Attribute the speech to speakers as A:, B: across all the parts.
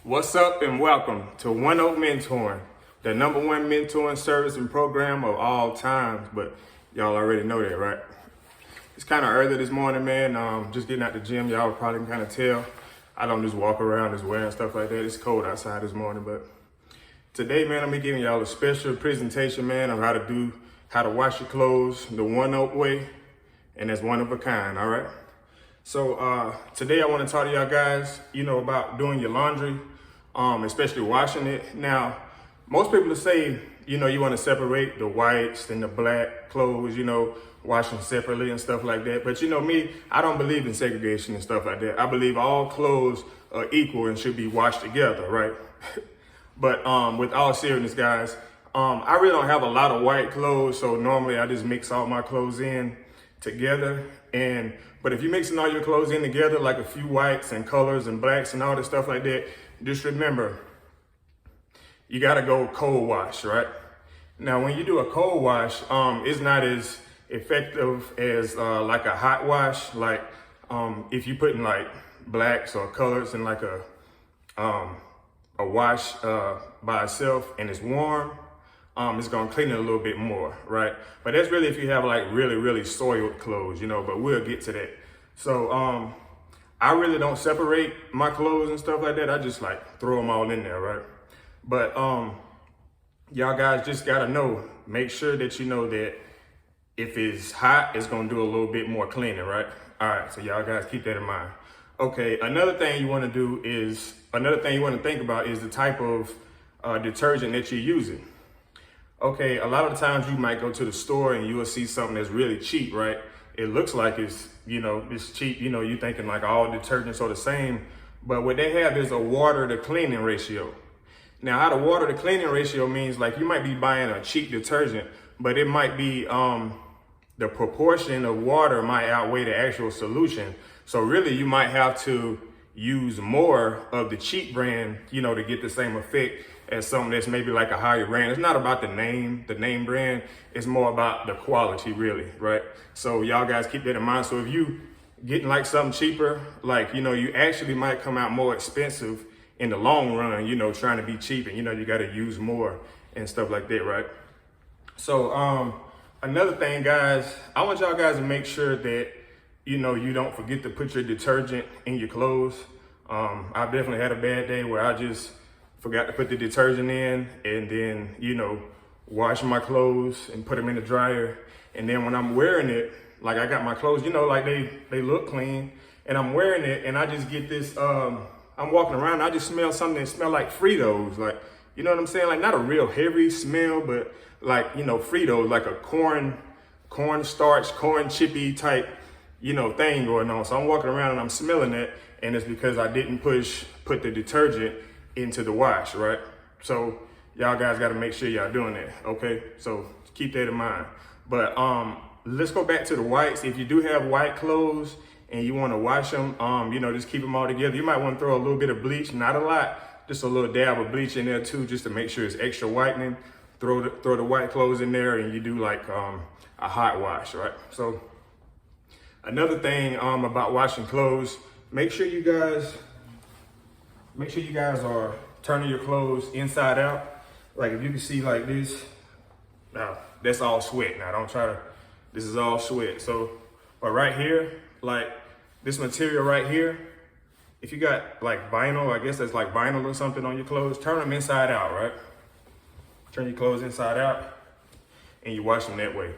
A: What's up and welcome to One Oak Mentoring, the #1 mentoring service and program of all times, but y'all already know that, right? It's kind of early this morning, man. Just getting out the gym. Y'all probably can kind of tell. I don't just walk around just wearing stuff like that. It's cold outside this morning, but today, man, I'm gonna be giving y'all a special presentation, man, on how to wash your clothes the One Oak way, and that's one of a kind, all right? So today I want to talk to y'all guys, about doing your laundry, especially washing it. Now, most people say, you want to separate the whites and the black clothes, wash them separately and stuff like that. But me, I don't believe in segregation and stuff like that. I believe all clothes are equal and should be washed together, right? But with all seriousness, guys, I really don't have a lot of white clothes, so normally I just mix all my clothes in together. But if you're mixing all your clothes in together, like a few whites and colors and blacks and all this stuff like that, just remember, you gotta go cold wash, right? Now, when you do a cold wash, it's not as effective as like a hot wash. Like if you put in like blacks or colors in like a wash by itself and it's warm, it's gonna clean it a little bit more, right? But that's really if you have like really, really soiled clothes, but we'll get to that. So I really don't separate my clothes and stuff like that. I just like throw them all in there, right? But y'all guys just gotta know, make sure that you know that if it's hot, it's gonna do a little bit more cleaning, right? All right, so y'all guys keep that in mind. Okay, another thing you wanna think about is the type of detergent that you're using. Okay, a lot of the times you might go to the store and you will see something that's really cheap, right? It looks like it's, it's cheap, you're thinking like all detergents are the same, but what they have is a water to cleaning ratio. Now, how the water to cleaning ratio means, like, you might be buying a cheap detergent, but it might be, the proportion of water might outweigh the actual solution. So really you might have to use more of the cheap brand, to get the same effect as something that's maybe like a higher brand. It's not about the name brand. It's more about the quality, really, right? So y'all guys keep that in mind. So if you getting like something cheaper, like, you actually might come out more expensive in the long run, trying to be cheap, and you got to use more and stuff like that, right? So another thing, guys, I want y'all guys to make sure that, you don't forget to put your detergent in your clothes. I've definitely had a bad day where I just forgot to put the detergent in and then, wash my clothes and put them in the dryer. And then when I'm wearing it, like I got my clothes, like they look clean, and I'm wearing it and I just get this, I'm walking around, I just smell something that smell like Fritos. Like, you know what I'm saying? Like not a real heavy smell, but like, Fritos, like a corn starch, corn chippy type, thing going on. So I'm walking around and I'm smelling it, and it's because I didn't put the detergent into the wash, right? So y'all guys got to make sure y'all doing that, okay? So keep that in mind. But let's go back to the whites. If you do have white clothes and you want to wash them, just keep them all together. You might want to throw a little bit of bleach, not a lot, just a little dab of bleach in there too, just to make sure it's extra whitening. Throw the white clothes in there, and you do like a hot wash, right? So another thing about washing clothes, make sure you guys are turning your clothes inside out. Like if you can see like this, now that's all sweat. Now this is all sweat. So, but right here, like this material right here, if you got like vinyl, I guess that's like vinyl or something on your clothes, turn them inside out, right? Turn your clothes inside out and you wash them that way.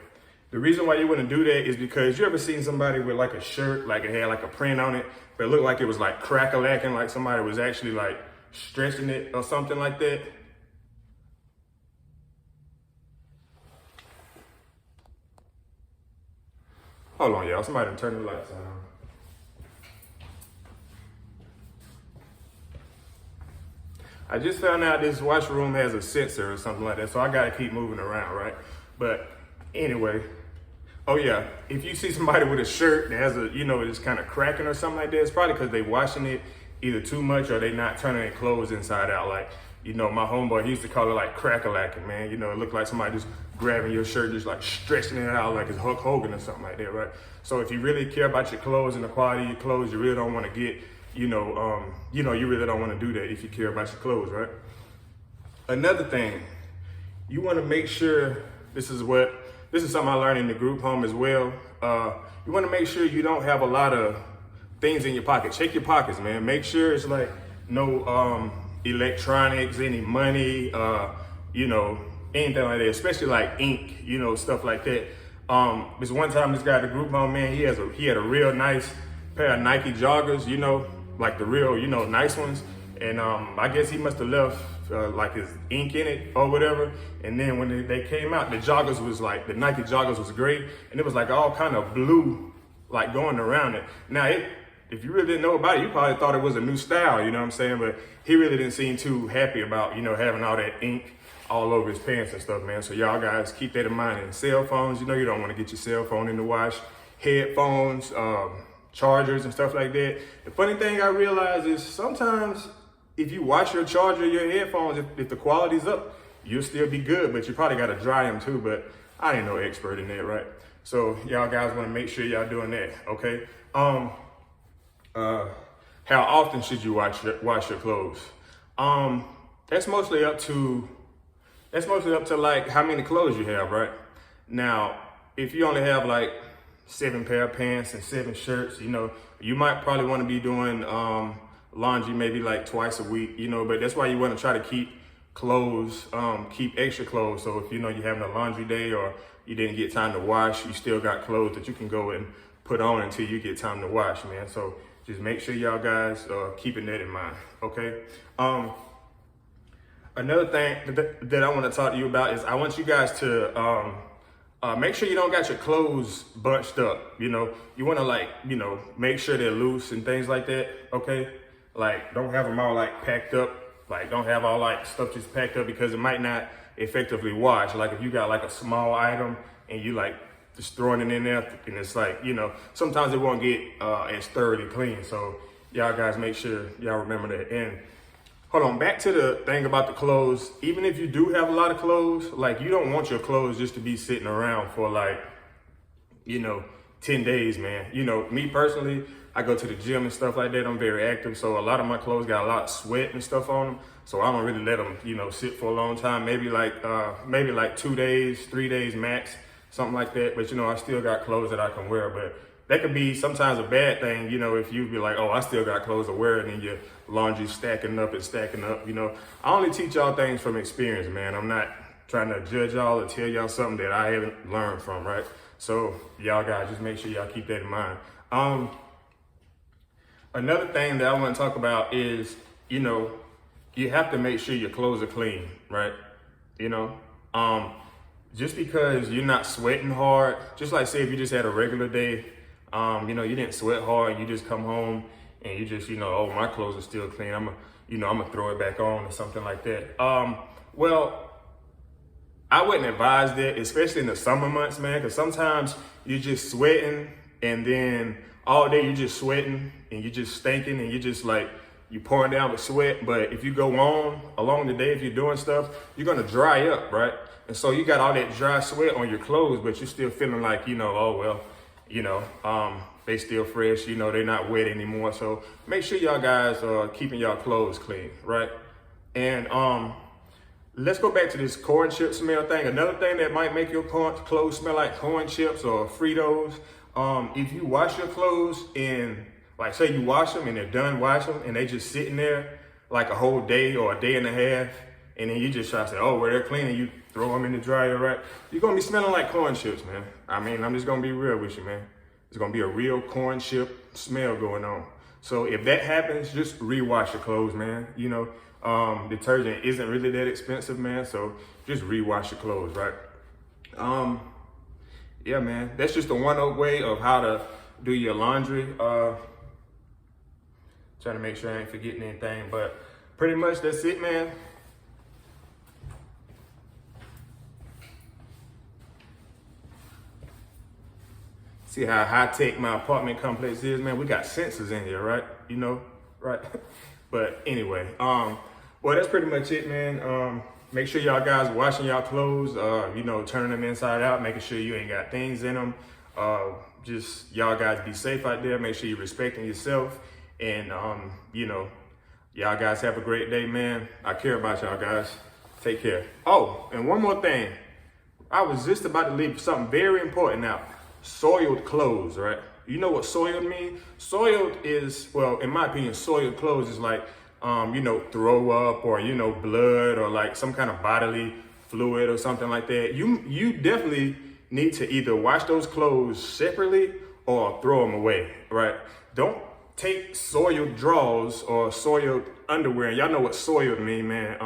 A: The reason why you wouldn't do that is because you ever seen somebody with like a shirt, like it had like a print on it, but it looked like it was like crack-a-lacking, like somebody was actually like stretching it or something like that. Hold on, y'all. Somebody turn the lights on. I just found out this washroom has a sensor or something like that, so I gotta keep moving around, right? But anyway, oh yeah, if you see somebody with a shirt that has it's kind of cracking or something like that, it's probably because they washing it either too much or they not turning their clothes inside out. Like, my homeboy, he used to call it like crack-a-lacking, man. It looked like somebody just grabbing your shirt, just like stretching it out like it's Hulk Hogan or something like that, right? So if you really care about your clothes and the quality of your clothes, you really don't want to get you really don't want to do that if you care about your clothes, right? Another thing, you want to make sure, this is something I learned in the group home as well. You want to make sure you don't have a lot of things in your pocket. Check your pockets, man. Make sure it's like no electronics, any money, anything like that, especially like ink, stuff like that. This one time, this guy at the group home, man, he had a real nice pair of Nike joggers, like the real, nice ones. And I guess he must have left like his ink in it or whatever. And then when they came out, the Nike joggers was great. And it was like all kind of blue, like going around it. Now, if you really didn't know about it, you probably thought it was a new style, you know what I'm saying? But he really didn't seem too happy about, having all that ink all over his pants and stuff, man. So y'all guys keep that in mind. And cell phones, you don't want to get your cell phone in the wash. Headphones, chargers and stuff like that. The funny thing I realized is sometimes if you wash your charger, your headphones, if the quality's up, you'll still be good, but you probably got to dry them too. But I ain't no expert in that, right? So y'all guys want to make sure y'all doing that, okay? How often should you wash your clothes? That's mostly up to like how many clothes you have, right? Now, if you only have like 7 pair of pants and 7 shirts, you might probably want to be doing laundry maybe like twice a week, but that's why you want to try to keep clothes, keep extra clothes. So if you're having a laundry day or you didn't get time to wash, you still got clothes that you can go and put on until you get time to wash, man. So just make sure y'all guys are keeping that in mind, okay? Another thing that I want to talk to you about is I want you guys to make sure you don't got your clothes bunched up. You want to make sure they're loose and things like that, okay? Like don't have them all like packed up. Like don't have all like stuff just packed up because it might not effectively wash. Like if you got like a small item and you like just throwing it in there and it's like, sometimes it won't get as thoroughly clean. So y'all guys make sure y'all remember that. And hold on, back to the thing about the clothes. Even if you do have a lot of clothes, like you don't want your clothes just to be sitting around for like, 10 days, man. Me personally, I go to the gym and stuff like that. I'm very active. So a lot of my clothes got a lot of sweat and stuff on them. So I don't really let them, sit for a long time. Maybe like 2 days, 3 days max, something like that. But, I still got clothes that I can wear. But that could be sometimes a bad thing, if you be like, oh, I still got clothes to wear, and then your laundry's stacking up. I only teach y'all things from experience, man. I'm not trying to judge y'all or tell y'all something that I haven't learned from, right? So y'all guys, just make sure y'all keep that in mind. Another thing that I want to talk about is, you have to make sure your clothes are clean, right? Just because you're not sweating hard, just like say if you just had a regular day, you didn't sweat hard, you just come home and you just, oh, my clothes are still clean. I'm gonna throw it back on or something like that. Well, I wouldn't advise that, especially in the summer months, man, because sometimes you're just sweating and then all day you're just sweating and you're just stinking and you're just like, you pouring down with sweat. But if you go on along the day, if you're doing stuff, you're gonna dry up, right? And so you got all that dry sweat on your clothes, but you're still feeling like, oh, well, they still fresh, they're not wet anymore. So make sure y'all guys are keeping y'all clothes clean, right? And let's go back to this corn chip smell thing. Another thing that might make your clothes smell like corn chips or Fritos, if you wash your clothes and like say you wash them and they're done washing and they just sitting there like a whole day or a day and a half, and then you just try to say, oh, well, they're clean, and you throw them in the dryer, right? You're gonna be smelling like corn chips, man. I mean, I'm just gonna be real with you, man. It's gonna be a real corn chip smell going on. So if that happens, just rewash your clothes, man. Detergent isn't really that expensive, man. So just rewash your clothes, right? Yeah, man. That's just a one-up way of how to do your laundry. Trying to make sure I ain't forgetting anything, but pretty much that's it, man. See how high-tech my apartment complex is, man? We got sensors in here, right? Right? But anyway, well, that's pretty much it, man. Make sure y'all guys washing y'all clothes, turning them inside out, making sure you ain't got things in them. Just y'all guys be safe out there. Make sure you're respecting yourself. And, you know, y'all guys have a great day, man. I care about y'all guys. Take care. Oh, and one more thing. I was just about to leave something very important out. Soiled clothes, right? You know what soiled means? Soiled is, well, in my opinion, soiled clothes is like, you know, throw up or, you know, blood or like some kind of bodily fluid or something like that. You definitely need to either wash those clothes separately or throw them away, right? Don't take soiled drawers or soiled underwear. Y'all know what soiled mean, man.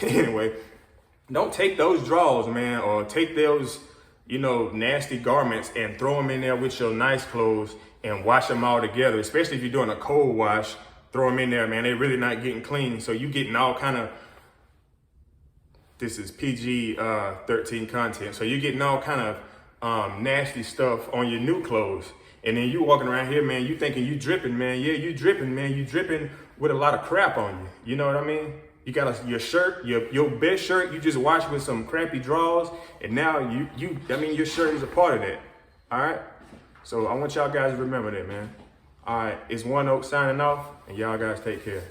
A: Anyway, don't take those drawers, man, or take those, you know, nasty garments and throw them in there with your nice clothes and wash them all together, especially if you're doing a cold wash. Throw them in there, man. They're really not getting clean. So you getting all kind of, this is PG 13 content. So you're getting all kind of nasty stuff on your new clothes. And then you walking around here, man, you thinking you dripping, man. Yeah, you dripping, man. You dripping with a lot of crap on you. You know what I mean? You got your shirt, your best shirt, you just washed with some crappy drawers. And now I mean, your shirt is a part of that. All right? So I want y'all guys to remember that, man. All right, it's One Oak signing off, and y'all guys take care.